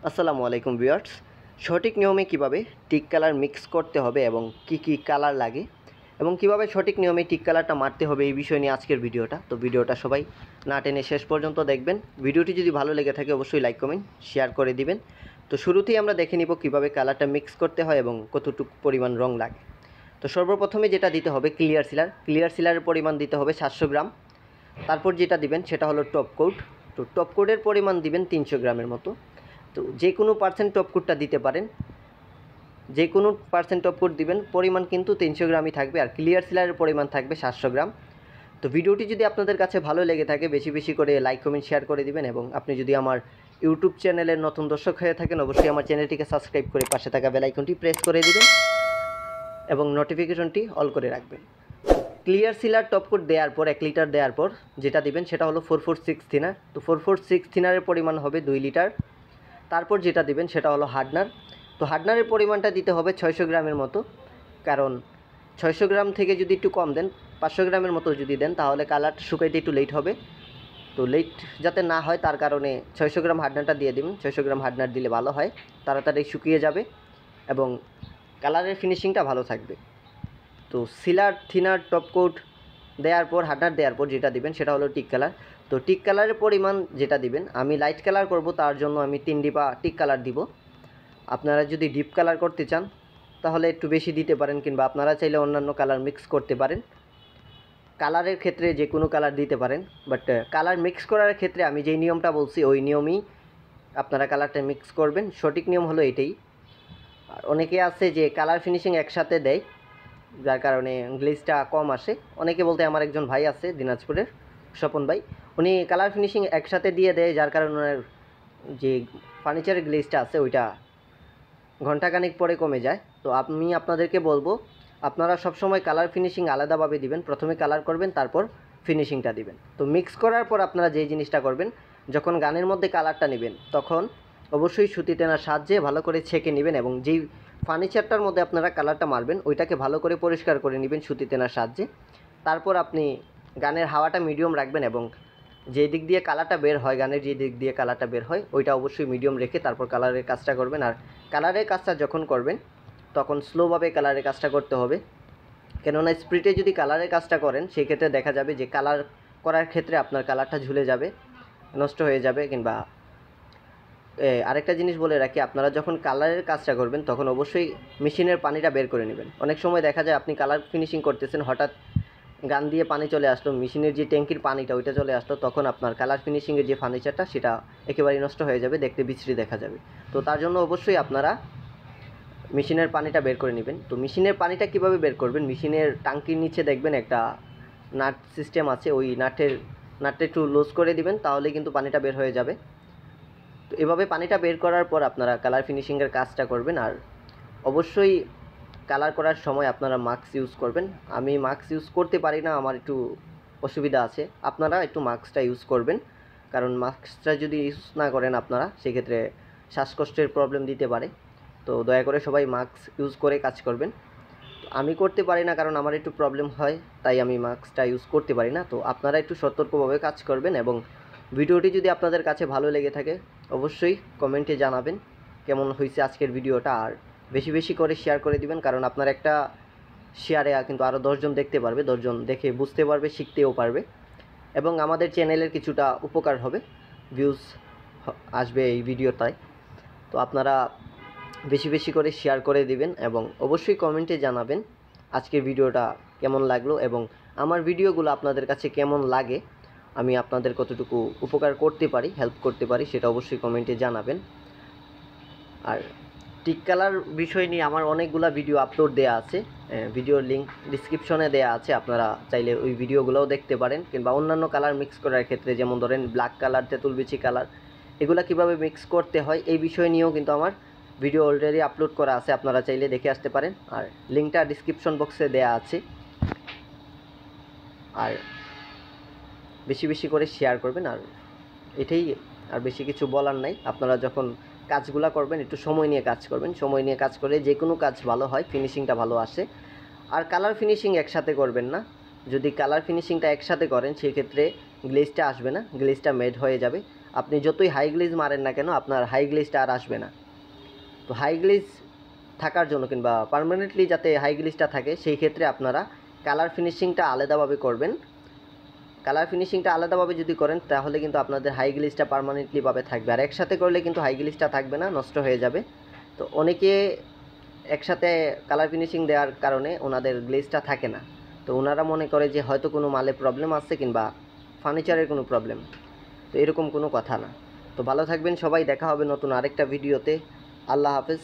আসসালামু আলাইকুম ভিউয়ার্স। সঠিক নিয়মে কিভাবে টিক কালার মিক্স করতে হবে এবং কি কালার লাগে এবং কিভাবে সঠিক নিয়মে টিক কালারটা মারতে হবে এই বিষয় নিয়ে আজকের ভিডিওটা। তো ভিডিওটা সবাই না টেনে শেষ পর্যন্ত দেখবেন। ভিডিওটি যদি ভালো লেগে থাকে অবশ্যই লাইক কমেন্ট শেয়ার করে দিবেন। তো শুরুতেই আমরা দেখে নিব কিভাবে কালারটা মিক্স করতে হয় এবং কতটুকু পরিমাণ রং লাগে। তো সর্বপ্রথমে যেটা দিতে হবে ক্লিয়ার সিলারের পরিমাণ দিতে হবে 700 গ্রাম। তারপর যেটা দিবেন সেটা হলো টপ কোট। তো টপ কোটের পরিমাণ দিবেন 300 গ্রামের মতো। তো যে কোনো পার্সেন্ট টপ কোটটা দিতে পারেন, যে কোনো পার্সেন্ট টপ কোট দিবেন, পরিমাণ কিন্তু 300 গ্রামই থাকবে আর ক্লিয়ার সিলারের পরিমাণ থাকবে 700 গ্রাম। তো ভিডিওটি যদি আপনাদের কাছে ভালো লেগে থাকে বেশি বেশি করে লাইক কমেন্ট শেয়ার করে দিবেন এবং আপনি যদি আমার ইউটিউব চ্যানেলের নতুন দর্শক হয়ে থাকেন অবশ্যই আমার চ্যানেলটিকে সাবস্ক্রাইব করে পাশে থাকা বেল আইকনটি প্রেস করে দিবেন এবং নোটিফিকেশনটি অল করে রাখবেন। ক্লিয়ার সিলার টপ কোট দেওয়ার পর 1 লিটার দেওয়ার পর যেটা দিবেন সেটা হলো 446 থিনার। তো 446 থিনারের পরিমাণ হবে 2 লিটার। তারপর যেটা দিবেন সেটা হলো হার্ডনার। তো হার্ডনারের পরিমাণটা দিতে হবে 600 গ্রামের মতো, কারণ 600 গ্রাম থেকে যদি একটু কম দেন 500 গ্রামের মতো যদি দেন তাহলে কালার শুকাইতে একটু লেট হবে। তো লেট যাতে না হয় তার কারণে 600 গ্রাম হার্ডনারটা দিয়ে দিবেন। 600 গ্রাম হার্ডনার দিলে ভালো হয়, তাড়াতাড়ি শুকিয়ে যাবে এবং কালারের ফিনিশিংটা ভালো থাকবে। তো সিলার থিনার টপ কোট দেওয়ার পর হার্ডনার দেওয়ার পর যেটা দিবেন সেটা হলো টিক কালার। তো টিক কালারের পরিমাণ যেটা দিবেন, আমি লাইট কালার করব তার জন্য আমি 3 ডিপা টিক কালার দিব। আপনারা যদি ডিপ কালার করতে চান তাহলে একটু বেশি দিতে পারেন, কিংবা আপনারা চাইলে অন্যান্য কালার মিক্স করতে পারেন। কালারের ক্ষেত্রে যে কোনো কালার দিতে পারেন, বাট কালার মিক্স করার ক্ষেত্রে আমি যেই নিয়মটা বলছি ওই নিয়মেই আপনারা কালারটা মিক্স করবেন। সঠিক নিয়ম হলো এটাই। আর অনেকে আছে যে কালার ফিনিশিং একসাথে দেয়, যার কারণে গ্লেজটা কম আসে। অনেকে বলতে আমার একজন ভাই আছে দিনাজপুরের, স্বপন ভাই, উনি কালার ফিনিশিং একসাথে দিয়ে দেয়, যার কারণে ওনার যে ফার্নিচারের গ্লেজটা আছে ওইটা ঘন্টাখানিক পরে কমে যায়। তো আমি আপনাদেরকে বলবো আপনারা সবসময় কালার ফিনিশিং আলাদাভাবে দিবেন। প্রথমে কালার করবেন, তারপর ফিনিশিংটা দিবেন। তো মিক্স করার পর আপনারা যেই জিনিসটা করবেন, যখন গানের মধ্যে কালারটা নেবেন তখন অবশ্যই সুতি টেনার সাহায্যে ভালো করে ছেঁকে নেবেন এবং যেই ফার্নিচারটার মধ্যে আপনারা কালারটা মারবেন ওইটাকে ভালো করে পরিষ্কার করে নেবেন সুতি টেনার সাহায্যে। তারপর আপনি গানের হাওয়াটা মিডিয়াম রাখবেন এবং যে দিক দিয়ে কালারটা বের হয়, গানের যে দিক দিয়ে কালারটা বের হয় ওইটা অবশ্যই মিডিয়াম রেখে তারপর কালারের কাজটা করবেন। আর কালারের কাজটা যখন করবেন তখন স্লোভাবে কালারের কাজটা করতে হবে, কেননা স্পিডে যদি কালারের কাজটা করেন সেই ক্ষেত্রে দেখা যাবে যে কালার করার ক্ষেত্রে আপনার কালারটা ঝুলে যাবে, নষ্ট হয়ে যাবে। কিংবা আরেকটা জিনিস বলে রাখি, আপনারা যখন কালারের কাজটা করবেন তখন অবশ্যই মেশিনের পানিটা বের করে নেবেন। অনেক সময় দেখা যায় আপনি কালার ফিনিশিং করতেছেন, হঠাৎ গান দিয়ে পানি চলে আসলো, মেশিনের যে ট্যাঙ্কির পানিটা ওইটা চলে আসলো, তখন আপনার কালার ফিনিশিংয়ের যে ফার্নিচারটা সেটা একেবারেই নষ্ট হয়ে যাবে, দেখতে বিশ্রী দেখা যাবে। তো তার জন্য অবশ্যই আপনারা মেশিনের পানিটা বের করে নেবেন। তো মেশিনের পানিটা কিভাবে বের করবেন, মেশিনের টাঙ্কির নিচে দেখবেন একটা নাট সিস্টেম আছে, ওই নাটটা একটু লুজ করে দিবেন, তাহলে কিন্তু পানিটা বের হয়ে যাবে। তো এভাবে পানিটা বের করার পর আপনারা কালার ফিনিশিংয়ের কাজটা করবেন। আর অবশ্যই কালার করার সময় আপনারা মাস্ক ইউজ করবেন। আমি মাস্ক ইউজ করতে পারি না, আমার একটু অসুবিধা আছে, আপনারা একটু মাস্কটা ইউজ করবেন, কারণ মাস্কটা যদি ইউজ না করেন আপনারা সেক্ষেত্রে শ্বাসকষ্টের প্রবলেম দিতে পারে। তো দয়া করে সবাই মাস্ক ইউজ করে কাজ করবেন। আমি করতে পারি না কারণ আমার একটু প্রবলেম হয়, তাই আমি মাস্কটা ইউজ করতে পারি না। তো আপনারা একটু সতর্কভাবে কাজ করবেন এবং ভিডিওটি যদি আপনাদের কাছে ভালো লেগে থাকে অবশ্যই কমেন্টে জানাবেন কেমন হয়েছে আজকের ভিডিওটা। আর বেশি বেশি করে শেয়ার করে দিবেন, কারণ আপনার একটা শেয়ারে কিন্তু আরও 10 জন দেখতে পারবে, 10 জন দেখে বুঝতে পারবে, শিখতেও পারবে এবং আমাদের চ্যানেলের কিছুটা উপকার হবে, ভিউজ আসবে এই ভিডিওটায়। তো আপনারা বেশি বেশি করে শেয়ার করে দিবেন এবং অবশ্যই কমেন্টে জানাবেন আজকের ভিডিওটা কেমন লাগলো এবং আমার ভিডিওগুলো আপনাদের কাছে কেমন লাগে, আমি আপনাদের কতটুকু উপকার করতে পারি, হেল্প করতে পারি সেটা অবশ্যই কমেন্টে জানাবেন। আর টিক কালার বিষয় নিয়ে আমার অনেকগুলো ভিডিও আপলোড দেওয়া আছে, ভিডিওর লিঙ্ক ডিসক্রিপশনে দেওয়া আছে, আপনারা চাইলে ওই ভিডিওগুলোও দেখতে পারেন। কিংবা অন্যান্য কালার মিক্স করার ক্ষেত্রে, যেমন ধরেন ব্ল্যাক কালার, তেঁতুল বিচি কালার, এগুলো কীভাবে মিক্স করতে হয় এই বিষয় নিয়েও কিন্তু আমার ভিডিও অলরেডি আপলোড করা আছে, আপনারা চাইলে দেখে আসতে পারেন। আর লিঙ্কটা ডিসক্রিপশন বক্সে দেওয়া আছে। আর বেশি বেশি করে শেয়ার করবেন। আর এটাই, আর বেশি কিছু বলার নাই। আপনারা যখন কাজগুলো করবেন একটু সময় নিয়ে কাজ করবেন, সময় নিয়ে কাজ করলে যে কোনো কাজ ভালো হয়, ফিনিশিংটা ভালো আসে। আর কালার ফিনিশিং একসাথে করবেন না, যদি কালার ফিনিশিংটা একসাথে করেন সেক্ষেত্রে গ্লেজটা আসবে না, গ্লেজটা মেড হয়ে যাবে। আপনি যতই হাই গ্লেজ মারেন না কেন আপনার হাই গ্লেজটা আর আসবে না। তো হাই গ্লেজ থাকার জন্য কিংবা পার্মানেন্টলি যাতে হাই গ্লেজটা থাকে সেই ক্ষেত্রে আপনারা কালার ফিনিশিংটা আলাদাভাবে করবেন। কালার ফিনিশিংটা আলাদাভাবে যদি করেন তাহলে কিন্তু আপনাদের হাই গ্লেজটা পার্মানেন্টলিভাবে থাকবে। আর একসাথে করলে কিন্তু হাই গ্লেজটা থাকবে না, নষ্ট হয়ে যাবে। তো অনেকে একসাথে কালার ফিনিশিং দেওয়ার কারণে ওনাদের গ্লেজটা থাকে না। তো ওনারা মনে করে যে হয়তো কোনো মালে প্রবলেম আসছে কিংবা ফার্নিচারের কোনো প্রবলেম। তো এরকম কোনো কথা না। তো ভালো থাকবেন সবাই, দেখা হবে নতুন আরেকটা ভিডিওতে। আল্লাহ হাফেজ।